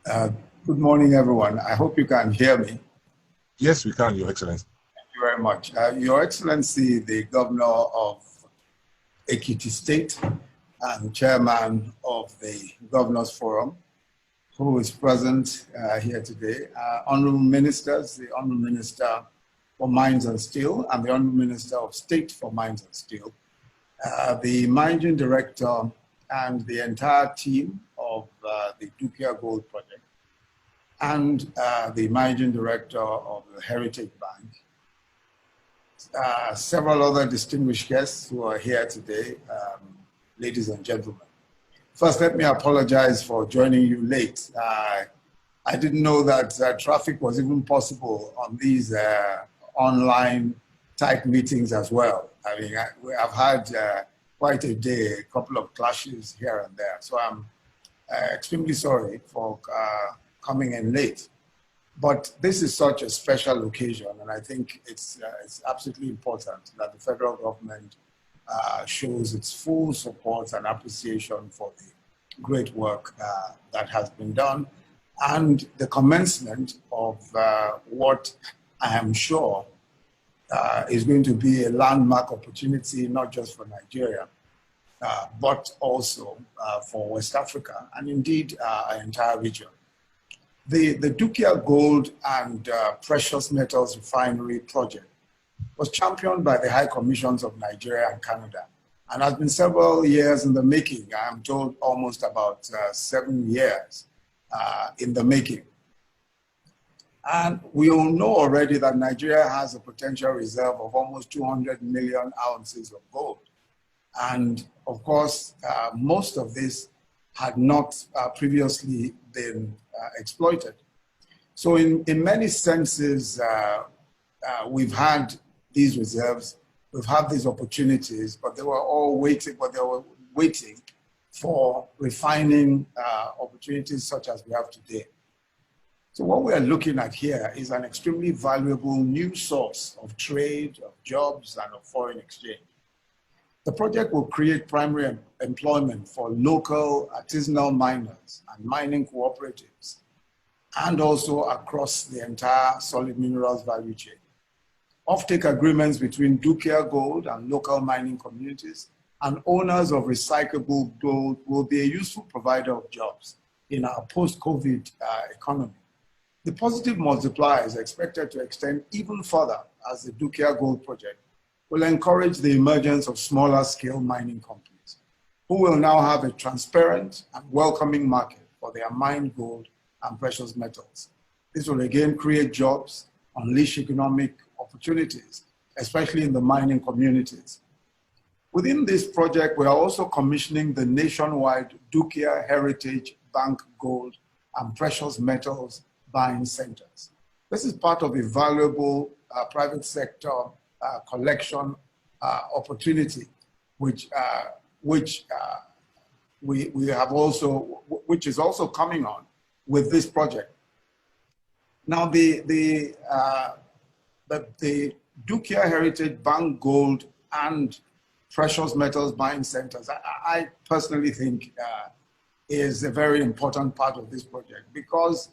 Uh, Good morning, everyone. I hope you can hear me. Yes, we can, Your Excellency. Thank you very much. Your Excellency, the Governor of Ekiti State and Chairman of the Governors Forum, who is present here today, Honorable Ministers, the Honorable Minister for Mines and Steel and the Honorable Minister of State for Mines and Steel, the Managing Director and the entire team of the Dukia Gold Project, and the Managing Director of the Heritage Bank, several other distinguished guests who are here today, ladies and gentlemen. First, let me apologize for joining you late. I didn't know that traffic was even possible on these online type meetings as well. I mean, I've had quite a day, a couple of clashes here and there. So I'm extremely sorry for coming in late. But this is such a special occasion, and I think it's absolutely important that the federal government shows its full support and appreciation for the great work that has been done and the commencement of what I am sure is going to be a landmark opportunity, not just for Nigeria, but also for West Africa and indeed our entire region. The Dukia Gold and Precious Metals Refinery project was championed by the High Commissions of Nigeria and Canada and has been several years in the making. I'm told almost about 7 years in the making. And we all know already that Nigeria has a potential reserve of almost 200 million ounces of gold. And of course, most of this had not previously been exploited. So in many senses, we've had these reserves, we've had these opportunities, but they were all waiting for refining opportunities such as we have today. So what we are looking at here is an extremely valuable new source of trade, of jobs, and of foreign exchange. The project will create primary employment for local artisanal miners and mining cooperatives, and also across the entire solid minerals value chain. Offtake agreements between Dukia Gold and local mining communities and owners of recyclable gold will be a useful provider of jobs in our post-COVID economy. The positive multiplier is expected to extend even further as the Dukia Gold project will encourage the emergence of smaller scale mining companies who will now have a transparent and welcoming market for their mined gold and precious metals. This will again create jobs, unleash economic opportunities, especially in the mining communities. Within this project, we are also commissioning the nationwide Dukia Heritage Bank Gold and Precious Metals Buying Centers. This is part of a valuable private sector collection opportunity, which we have also, which is also coming on with this project. Now, the Dukia Heritage Bank Gold and Precious Metals Buying Centers, I personally think is a very important part of this project because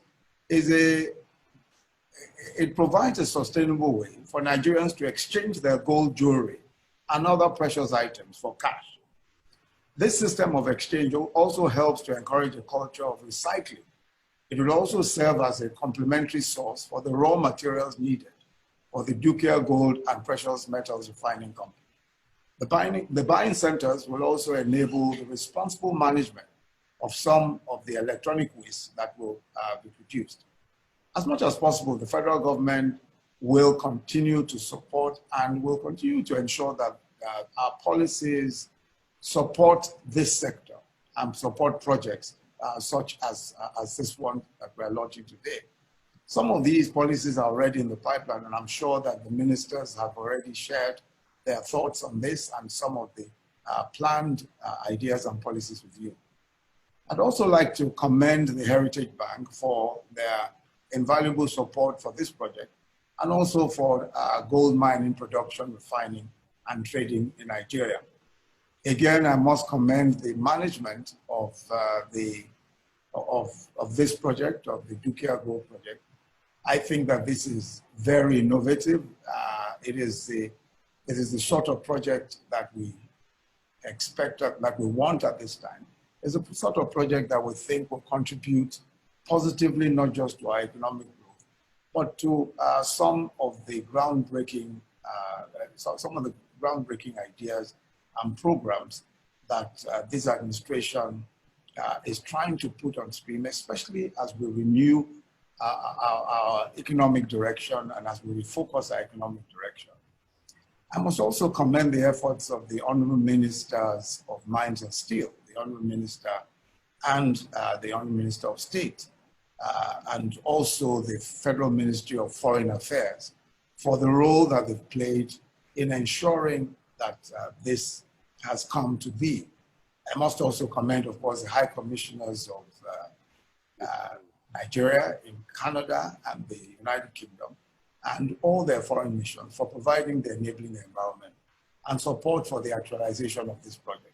it provides a sustainable way for Nigerians to exchange their gold jewelry and other precious items for cash. This system of exchange also helps to encourage a culture of recycling. It will also serve as a complementary source for the raw materials needed for the Dukia Gold and Precious Metals Refining Company. The buying centers will also enable the responsible management of some of the electronic waste that will be produced. As much as possible, the federal government will continue to support and will continue to ensure that our policies support this sector and support projects such as this one that we're launching today. Some of these policies are already in the pipeline, and I'm sure that the ministers have already shared their thoughts on this and some of the planned ideas and policies with you. I'd also like to commend the Heritage Bank for their invaluable support for this project and also for gold mining, production, refining, and trading in Nigeria. Again, I must commend the management of the of this project, of the Dukia Gold project. I think that this is very innovative. It is the sort of project that we expect, that we want at this time. It's a sort of project that we think will contribute positively, not just to our economic growth, but to some of the groundbreaking ideas and programs that this administration is trying to put on stream, especially as we renew our economic direction and as we refocus our economic direction. I must also commend the efforts of the Honorable Ministers of Mines and Steel, the Honorable Minister and the Honorable Minister of State, and also the Federal Ministry of Foreign Affairs for the role that they've played in ensuring that this has come to be. I must also commend, of course, the High Commissioners of Nigeria, in Canada, and the United Kingdom, and all their foreign missions for providing the enabling environment and support for the actualization of this project.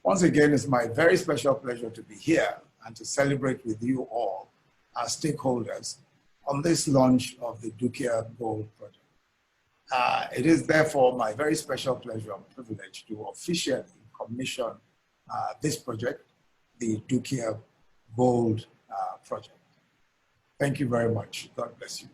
Once again, it's my very special pleasure to be here and to celebrate with you all, our stakeholders, on this launch of the Dukia Gold project. It is therefore my very special pleasure and privilege to officially commission this project, the Dukia Gold project. Thank you very much. God bless you.